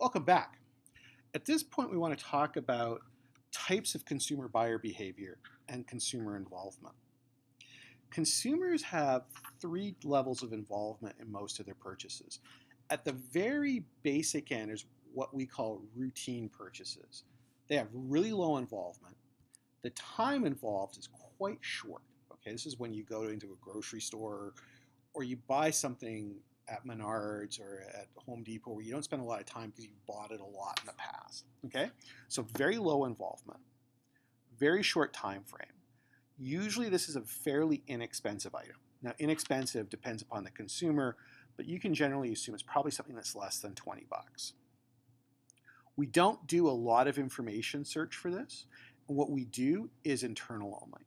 Welcome back. At this point, we want to talk about types of consumer buyer behavior and consumer involvement. Consumers have three levels of involvement in most of their purchases. At the very basic end is what we call routine purchases. They have really low involvement. The time involved is quite short. Okay, this is when you go into a grocery store or you buy something at Menards or at Home Depot where you don't spend a lot of time because you've bought it a lot in the past. Okay, so very low involvement, very short time frame. Usually this is a fairly inexpensive item. Now inexpensive depends upon the consumer, but you can generally assume it's probably something that's less than 20 bucks. We don't do a lot of information search for this. And what we do is internal only.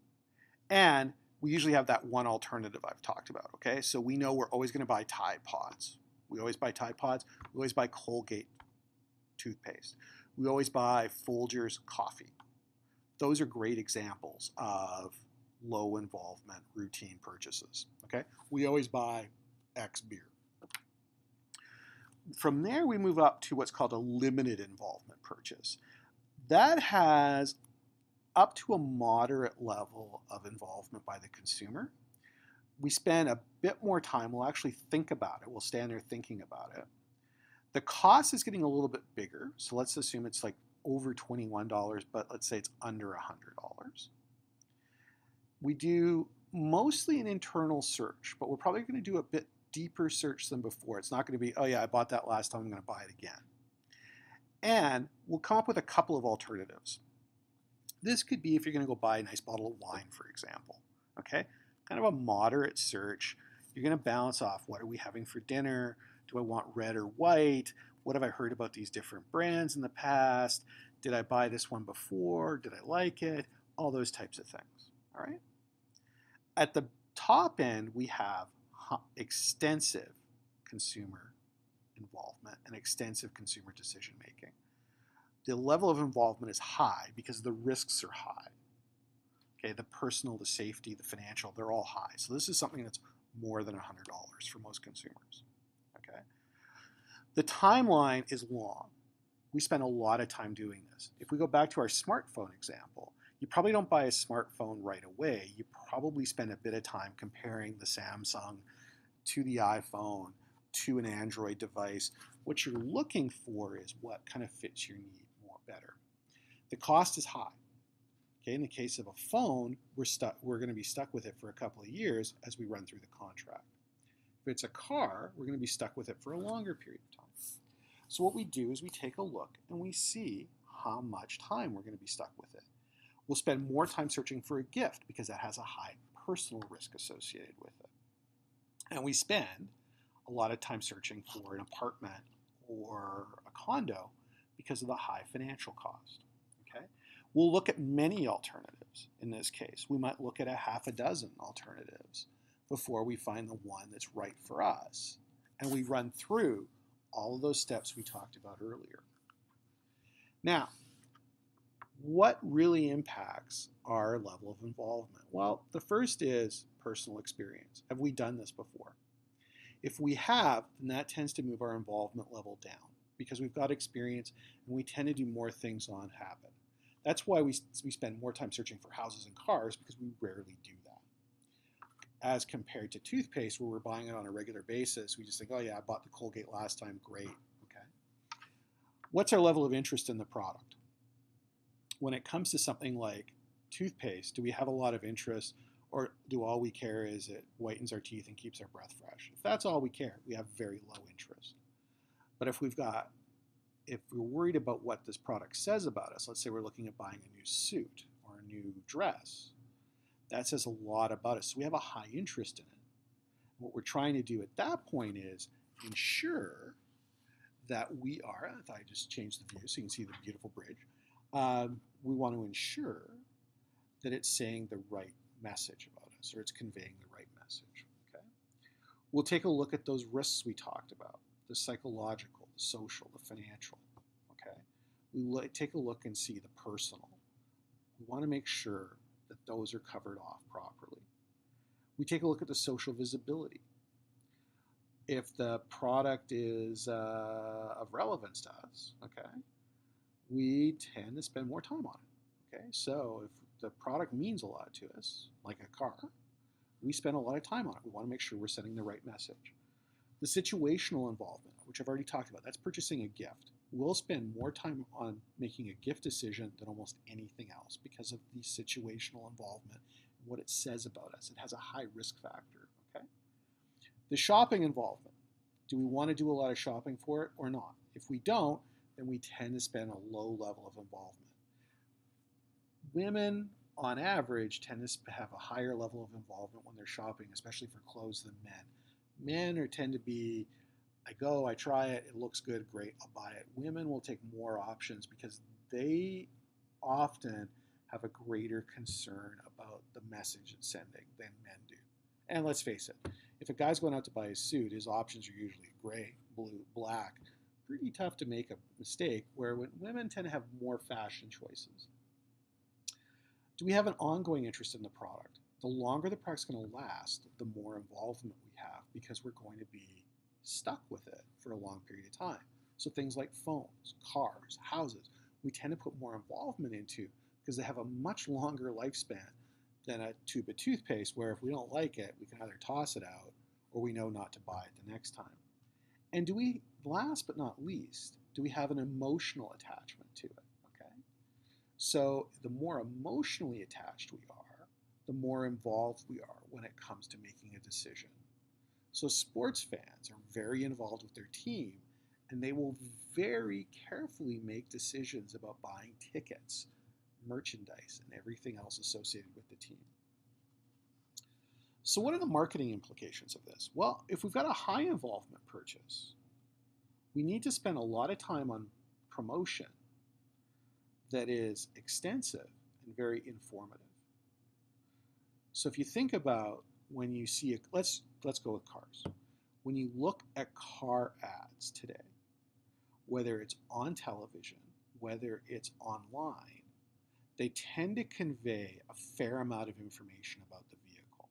And we usually have that one alternative I've talked about, okay? So we know we're always gonna buy Tide Pods. We always buy Tide Pods. We always buy Colgate toothpaste. We always buy Folgers coffee. Those are great examples of low involvement routine purchases, okay? We always buy X beer. From there, we move up to what's called a limited involvement purchase. That has up to a moderate level of involvement by the consumer. We spend a bit more time, we'll actually think about it, we'll stand there thinking about it. The cost is getting a little bit bigger, so let's assume it's like over $21, but let's say it's under $100. We do mostly an internal search, but we're probably going to do a bit deeper search than before. It's not going to be, oh yeah, I bought that last time, I'm going to buy it again. And we'll come up with a couple of alternatives. This could be if you're going to go buy a nice bottle of wine, for example. Okay, kind of a moderate search. You're going to balance off, what are we having for dinner? Do I want red or white? What have I heard about these different brands in the past? Did I buy this one before? Did I like it? All those types of things. All right. At the top end, we have extensive consumer involvement and extensive consumer decision making. The level of involvement is high because the risks are high. Okay, the personal, the safety, the financial, they're all high. So this is something that's more than $100 for most consumers. Okay, the timeline is long. We spend a lot of time doing this. If we go back to our smartphone example, you probably don't buy a smartphone right away. You probably spend a bit of time comparing the Samsung to the iPhone to an Android device. What you're looking for is what kind of fits your need more better. The cost is high. Okay, in the case of a phone, we're going to be stuck with it for a couple of years as we run through the contract. If it's a car, we're going to be stuck with it for a longer period of time. So what we do is we take a look and we see how much time we're going to be stuck with it. We'll spend more time searching for a gift because that has a high personal risk associated with it. And we spend a lot of time searching for an apartment or a condo because of the high financial cost. Okay? We'll look at many alternatives in this case. We might look at a half a dozen alternatives before we find the one that's right for us. And we run through all of those steps we talked about earlier. Now, what really impacts our level of involvement? Well, the first is personal experience. Have we done this before? If we have, then that tends to move our involvement level down because we've got experience and we tend to do more things on habit. That's why we spend more time searching for houses and cars because we rarely do that. As compared to toothpaste, where we're buying it on a regular basis, we just think, oh yeah, I bought the Colgate last time, great, okay. What's our level of interest in the product? When it comes to something like toothpaste, do we have a lot of interest, or do all we care is it whitens our teeth and keeps our breath fresh? If that's all we care, we have very low interest. But if we're worried about what this product says about us, let's say we're looking at buying a new suit or a new dress, that says a lot about us. So we have a high interest in it. What we're trying to do at that point is ensure that we are, if I just change the view so you can see the beautiful bridge, we want to ensure that it's saying the right message about us, or it's conveying the right message. Okay? We'll take a look at those risks we talked about, the psychological, the social, the financial. Okay? We take a look and see the personal. We want to make sure that those are covered off properly. We take a look at the social visibility. If the product is of relevance to us, okay, we tend to spend more time on it. Okay, so if the product means a lot to us, like a car, we spend a lot of time on it. We want to make sure we're sending the right message. The situational involvement, which I've already talked about, that's purchasing a gift. We'll spend more time on making a gift decision than almost anything else because of the situational involvement and what it says about us. It has a high risk factor. Okay. The shopping involvement. Do we want to do a lot of shopping for it or not? If we don't, then we tend to spend a low level of involvement. Women, on average, tend to have a higher level of involvement when they're shopping, especially for clothes, than men. Men tend to be, I go, I try it, it looks good, great, I'll buy it. Women will take more options because they often have a greater concern about the message it's sending than men do. And let's face it, if a guy's going out to buy a suit, his options are usually gray, blue, black. Pretty tough to make a mistake, where when women tend to have more fashion choices. Do we have an ongoing interest in the product? The longer the product's going to last, the more involvement we have because we're going to be stuck with it for a long period of time. So things like phones, cars, houses, we tend to put more involvement into because they have a much longer lifespan than a tube of toothpaste, where if we don't like it, we can either toss it out or we know not to buy it the next time. And do we, last but not least, do we have an emotional attachment to it? Okay. So the more emotionally attached we are, the more involved we are when it comes to making a decision. So sports fans are very involved with their team, and they will very carefully make decisions about buying tickets, merchandise, and everything else associated with the team. So what are the marketing implications of this? Well, if we've got a high involvement purchase, we need to spend a lot of time on promotion that is extensive and very informative. So if you think about when you see let's go with cars. When you look at car ads today, whether it's on television, whether it's online, they tend to convey a fair amount of information about the vehicle.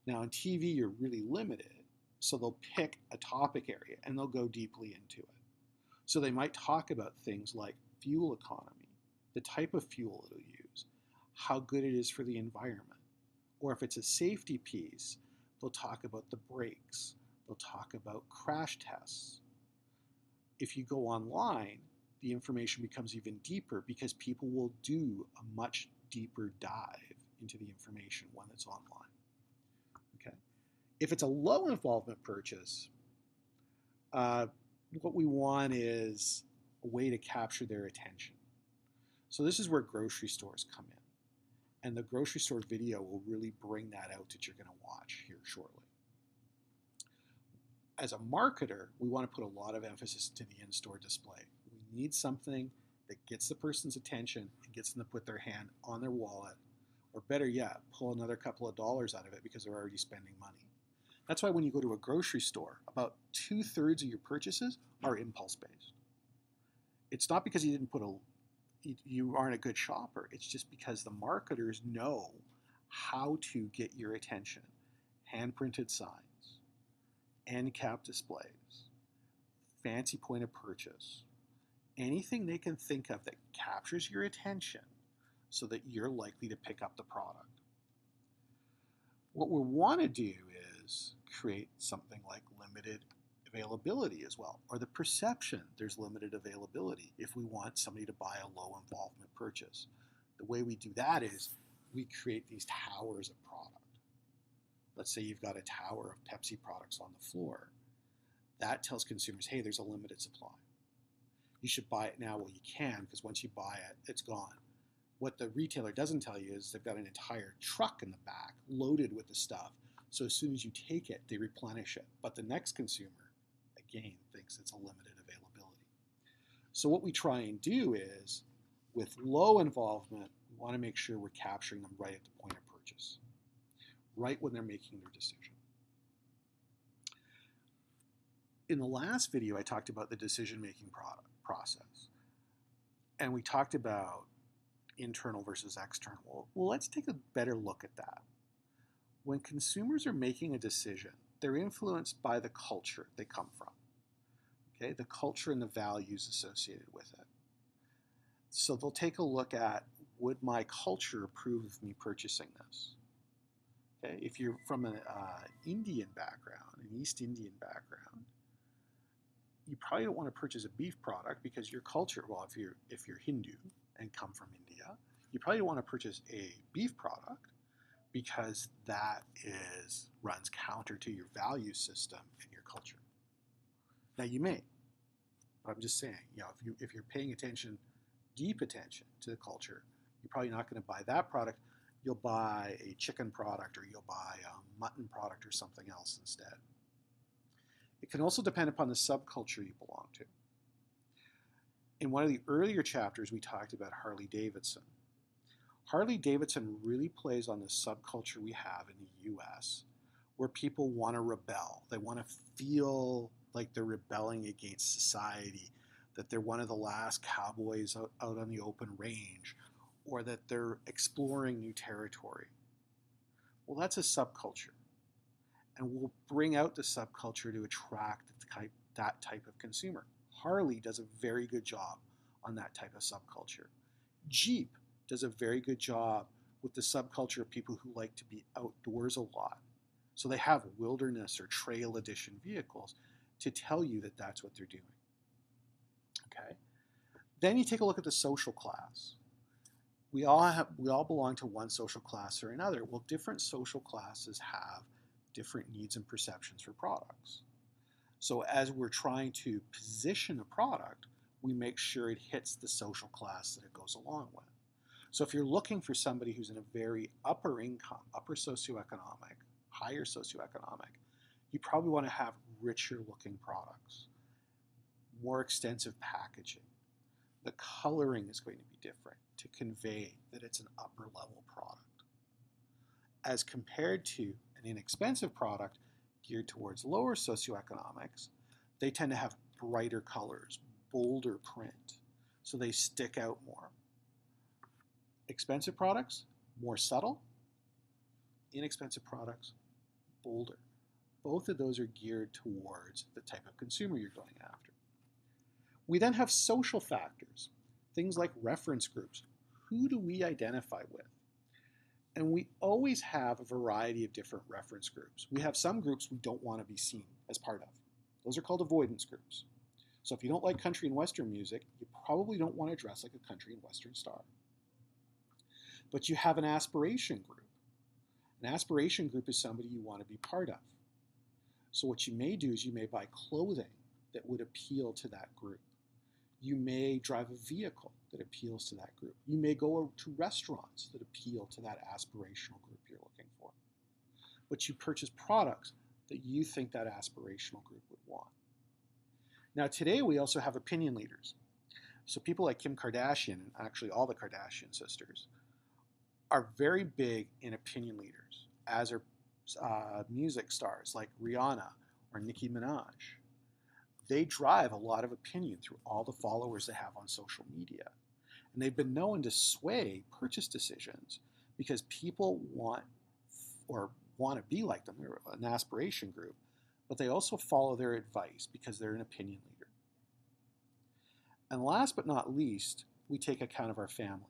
Now on TV, you're really limited, so they'll pick a topic area and they'll go deeply into it. So they might talk about things like fuel economy, the type of fuel it'll use, how good it is for the environment. Or if it's a safety piece, they'll talk about the brakes, they'll talk about crash tests. If you go online, the information becomes even deeper because people will do a much deeper dive into the information when it's online. Okay. If it's a low involvement purchase, what we want is a way to capture their attention. So this is where grocery stores come in. And the grocery store video will really bring that out that you're going to watch here shortly. As a marketer, we want to put a lot of emphasis into the in-store display. We need something that gets the person's attention and gets them to put their hand on their wallet, or better yet, pull another couple of dollars out of it because they're already spending money. That's why when you go to a grocery store, about 2/3 of your purchases are impulse-based. It's not because you aren't a good shopper. It's just because the marketers know how to get your attention. Hand-printed signs, end cap displays, fancy point of purchase, anything they can think of that captures your attention so that you're likely to pick up the product. What we want to do is create something like limited availability as well, or the perception there's limited availability if we want somebody to buy a low involvement purchase. The way we do that is we create these towers of product. Let's say you've got a tower of Pepsi products on the floor. That tells consumers, hey, there's a limited supply. You should buy it now while you can, because once you buy it, it's gone. What the retailer doesn't tell you is they've got an entire truck in the back loaded with the stuff. So as soon as you take it, they replenish it. But the next consumer, again, thinks it's a limited availability. So what we try and do is, with low involvement, we want to make sure we're capturing them right at the point of purchase, right when they're making their decision. In the last video, I talked about the decision-making process. And we talked about internal versus external. Well, let's take a better look at that. When consumers are making a decision, they're influenced by the culture they come from. Okay, the culture and the values associated with it. So they'll take a look at, would my culture approve of me purchasing this? Okay, if you're from an Indian background, an East Indian background, you probably don't want to purchase a beef product because your culture, well, if you're Hindu and come from India, you probably don't want to purchase a beef product because that runs counter to your value system and your culture. Now you may, but I'm just saying, if you're paying attention, deep attention to the culture, you're probably not going to buy that product. You'll buy a chicken product, or you'll buy a mutton product or something else instead. It can also depend upon the subculture you belong to. In one of the earlier chapters, we talked about Harley Davidson. Harley Davidson really plays on the subculture we have in the US, where people want to rebel. They want to feel like they're rebelling against society, that they're one of the last cowboys out on the open range, or that they're exploring new territory. Well, that's a subculture. And we'll bring out the subculture to attract that type of consumer. Harley does a very good job on that type of subculture. Jeep does a very good job with the subculture of people who like to be outdoors a lot. So they have wilderness or trail edition vehicles to tell you that that's what they're doing. Okay. Then you take a look at the social class. We all belong to one social class or another. Well, different social classes have different needs and perceptions for products. So as we're trying to position a product, we make sure it hits the social class that it goes along with. So if you're looking for somebody who's in a very upper income, upper socioeconomic, higher socioeconomic, you probably want to have richer looking products, more extensive packaging. The coloring is going to be different to convey that it's an upper level product. As compared to an inexpensive product geared towards lower socioeconomics, they tend to have brighter colors, bolder print, so they stick out more. Expensive products, more subtle. Inexpensive products, bolder. Both of those are geared towards the type of consumer you're going after. We then have social factors, things like reference groups. Who do we identify with? And we always have a variety of different reference groups. We have some groups we don't want to be seen as part of. Those are called avoidance groups. So if you don't like country and western music, you probably don't want to dress like a country and western star. But you have an aspiration group. An aspiration group is somebody you want to be part of. So what you may do is you may buy clothing that would appeal to that group. You may drive a vehicle that appeals to that group. You may go to restaurants that appeal to that aspirational group you're looking for. But you purchase products that you think that aspirational group would want. Now today we also have opinion leaders. So people like Kim Kardashian, and actually all the Kardashian sisters, are very big in opinion leaders, as are music stars like Rihanna or Nicki Minaj. They drive a lot of opinion through all the followers they have on social media. And they've been known to sway purchase decisions because people want to be like them. They're an aspiration group, but they also follow their advice because they're an opinion leader. And last but not least, we take account of our family.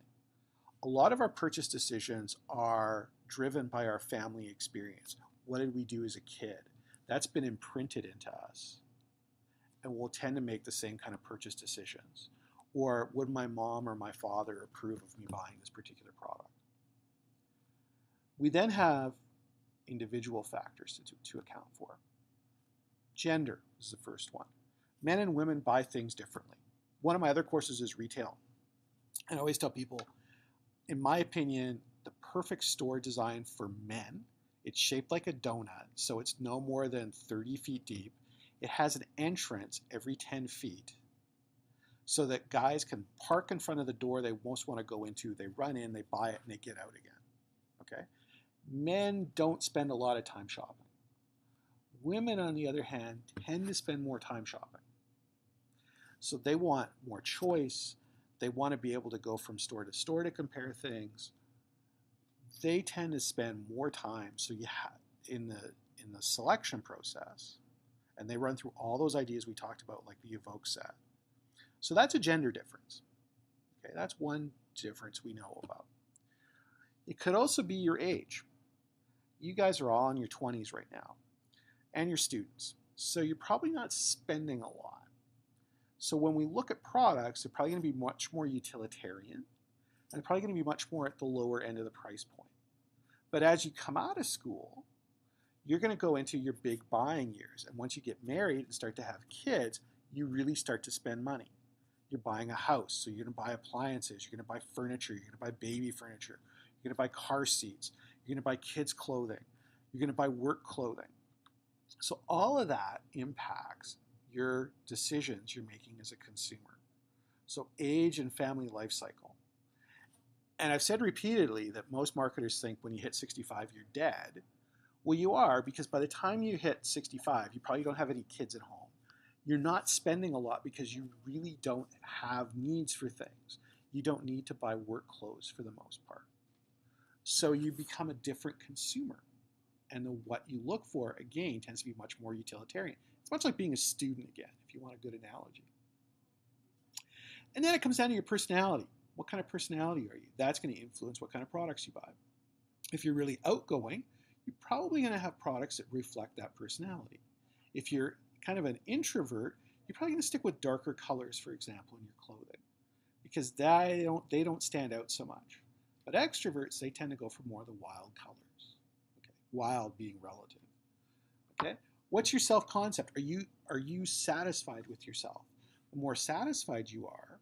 A lot of our purchase decisions are driven by our family experience. What did we do as a kid? That's been imprinted into us. And we'll tend to make the same kind of purchase decisions. Or would my mom or my father approve of me buying this particular product? We then have individual factors to account for. Gender is the first one. Men and women buy things differently. One of my other courses is retail. And I always tell people, in my opinion, the perfect store design for men, it's shaped like a donut, so it's no more than 30 feet deep. It has an entrance every 10 feet so that guys can park in front of the door they most want to go into. They run in, they buy it, and they get out again. Okay? Men don't spend a lot of time shopping. Women, on the other hand, tend to spend more time shopping. So they want more choice. They want to be able to go from store to compare things. They tend to spend more time. So you have in in the selection process, and they run through all those ideas we talked about, like the evoke set. So that's a gender difference. Okay, that's one difference we know about. It could also be your age. You guys are all in your 20s right now, and you're students. So you're probably not spending a lot. So when we look at products, they're probably going to be much more utilitarian, and probably going to be much more at the lower end of the price point. But as you come out of school, you're going to go into your big buying years. And once you get married and start to have kids, you really start to spend money. You're buying a house, so you're going to buy appliances, you're going to buy furniture, you're going to buy baby furniture, you're going to buy car seats, you're going to buy kids' clothing, you're going to buy work clothing. So all of that impacts your decisions you're making as a consumer. So age and family life cycle. And I've said repeatedly that most marketers think when you hit 65, you're dead. Well, you are, because by the time you hit 65, you probably don't have any kids at home. You're not spending a lot because you really don't have needs for things. You don't need to buy work clothes for the most part. So you become a different consumer. And what you look for, again, tends to be much more utilitarian. It's much like being a student again, if you want a good analogy. And then it comes down to your personality. What kind of personality are you? That's going to influence what kind of products you buy. If you're really outgoing, you're probably going to have products that reflect that personality. If you're kind of an introvert, you're probably going to stick with darker colors, for example, in your clothing, because they don't stand out so much. But extroverts, they tend to go for more of the wild colors. Okay, wild being relative. Okay, what's your self-concept? Are you satisfied with yourself? The more satisfied you are,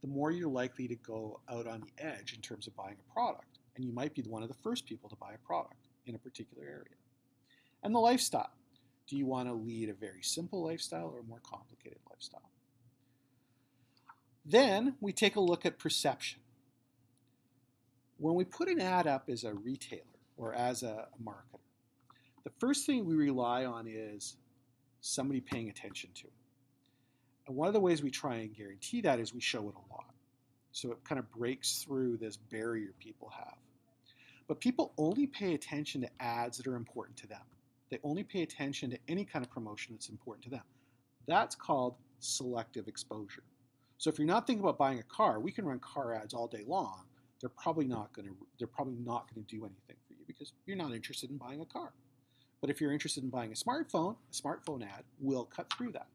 the more you're likely to go out on the edge in terms of buying a product. And you might be one of the first people to buy a product in a particular area. And the lifestyle. Do you want to lead a very simple lifestyle or a more complicated lifestyle? Then we take a look at perception. When we put an ad up as a retailer or as a marketer, the first thing we rely on is somebody paying attention to it. And one of the ways we try and guarantee that is we show it a lot. So it kind of breaks through this barrier people have. But people only pay attention to ads that are important to them. They only pay attention to any kind of promotion that's important to them. That's called selective exposure. So if you're not thinking about buying a car, we can run car ads all day long. They're probably not going to do anything for you because you're not interested in buying a car. But if you're interested in buying a smartphone ad will cut through that.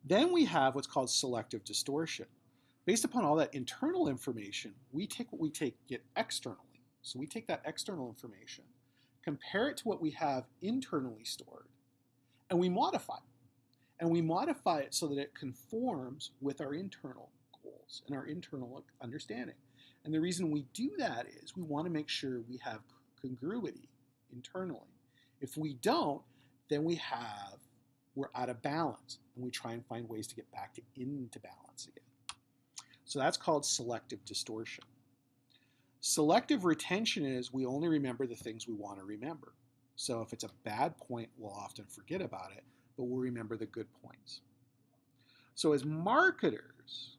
Then we have what's called selective distortion. Based upon all that internal information, we take what we get externally. So we take that external information, compare it to what we have internally stored, and we modify it. And we modify it so that it conforms with our internal goals and our internal understanding. And the reason we do that is we want to make sure we have congruity internally. If we don't, then we're out of balance, and we try and find ways to get back into balance again. So that's called selective distortion. Selective retention is we only remember the things we want to remember. So if it's a bad point, we'll often forget about it, but we'll remember the good points. So as marketers,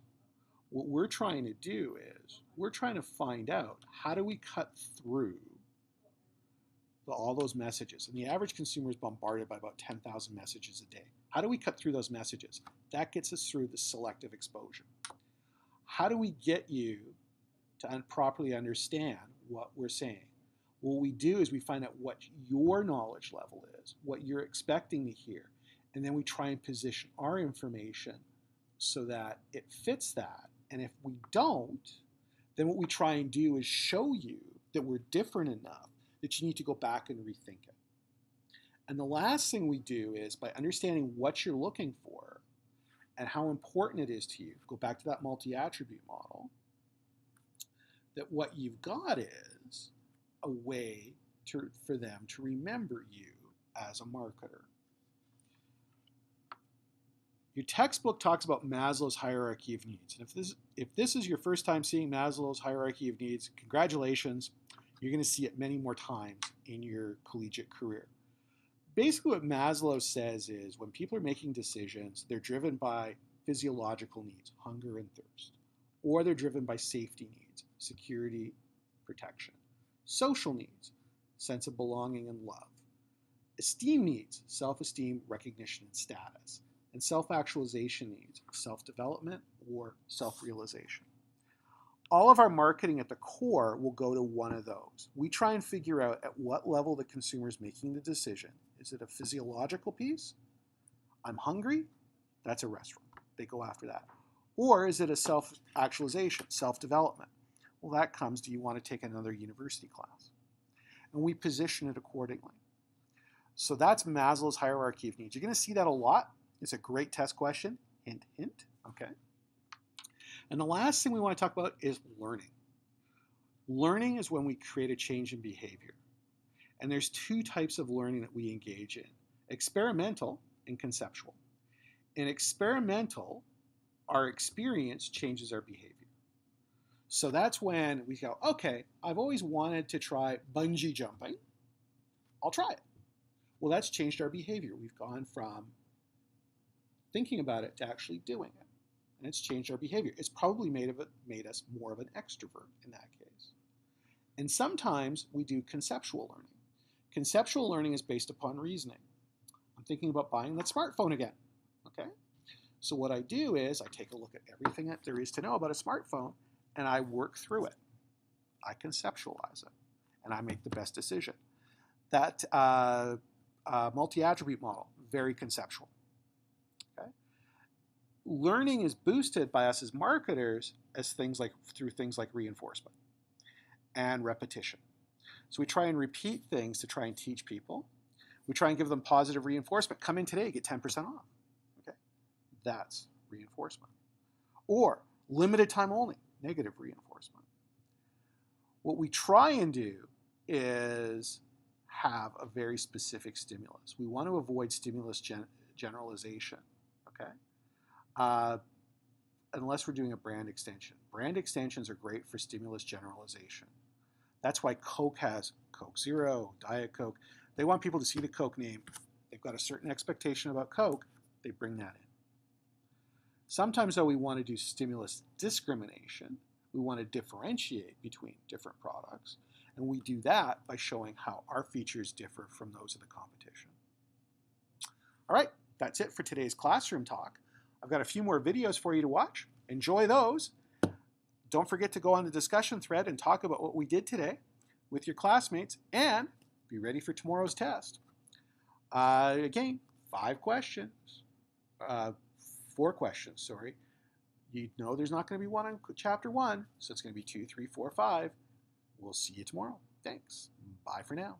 what we're trying to do is we're trying to find out how do we cut through all those messages. And the average consumer is bombarded by about 10,000 messages a day. How do we cut through those messages? That gets us through the selective exposure. How do we get you to properly understand what we're saying? What we do is we find out what your knowledge level is, what you're expecting to hear, and then we try and position our information so that it fits that. And if we don't, then what we try and do is show you that we're different enough that you need to go back and rethink it. And the last thing we do is by understanding what you're looking for and how important it is to you, go back to that multi-attribute model, that what you've got is a way for them to remember you as a marketer. Your textbook talks about Maslow's hierarchy of needs. And if this is your first time seeing Maslow's hierarchy of needs, congratulations. You're going to see it many more times in your collegiate career. Basically what Maslow says is when people are making decisions, they're driven by physiological needs, hunger and thirst, or they're driven by safety needs, security, protection. Social needs, sense of belonging and love. Esteem needs, self-esteem, recognition, and status. And self-actualization needs, self-development or self-realization. All of our marketing at the core will go to one of those. We try and figure out at what level the consumer is making the decision. Is it a physiological piece? I'm hungry? That's a restaurant. They go after that. Or is it a self-actualization, self-development? Well, that comes, do you want to take another university class? And we position it accordingly. So that's Maslow's hierarchy of needs. You're going to see that a lot. It's a great test question. Hint, hint. Okay. And the last thing we want to talk about is learning. Learning is when we create a change in behavior. And there's two types of learning that we engage in: experimental and conceptual. In experimental, our experience changes our behavior. So that's when we go, okay, I've always wanted to try bungee jumping. I'll try it. Well, that's changed our behavior. We've gone from thinking about it to actually doing it. And it's changed our behavior. It's probably made us more of an extrovert in that case. And sometimes we do conceptual learning. Conceptual learning is based upon reasoning. I'm thinking about buying that smartphone again. Okay? So what I do is I take a look at everything that there is to know about a smartphone and I work through it. I conceptualize it and I make the best decision. That multi-attribute model, very conceptual. Okay? Learning is boosted by us as marketers through things like reinforcement and repetition. So we try and repeat things to try and teach people. We try and give them positive reinforcement. Come in today, get 10% off. Okay, that's reinforcement. Or limited time only, negative reinforcement. What we try and do is have a very specific stimulus. We want to avoid stimulus generalization. Okay, unless we're doing a brand extension. Brand extensions are great for stimulus generalization. That's why Coke has Coke Zero, Diet Coke. They want people to see the Coke name. They've got a certain expectation about Coke. They bring that in. Sometimes, though, we want to do stimulus discrimination. We want to differentiate between different products. And we do that by showing how our features differ from those of the competition. All right, that's it for today's classroom talk. I've got a few more videos for you to watch. Enjoy those. Don't forget to go on the discussion thread and talk about what we did today with your classmates, and be ready for tomorrow's test. Again, 4 questions, sorry. You know there's not going to be one on chapter 1, so it's going to be 2, 3, 4, 5. We'll see you tomorrow. Thanks. Bye for now.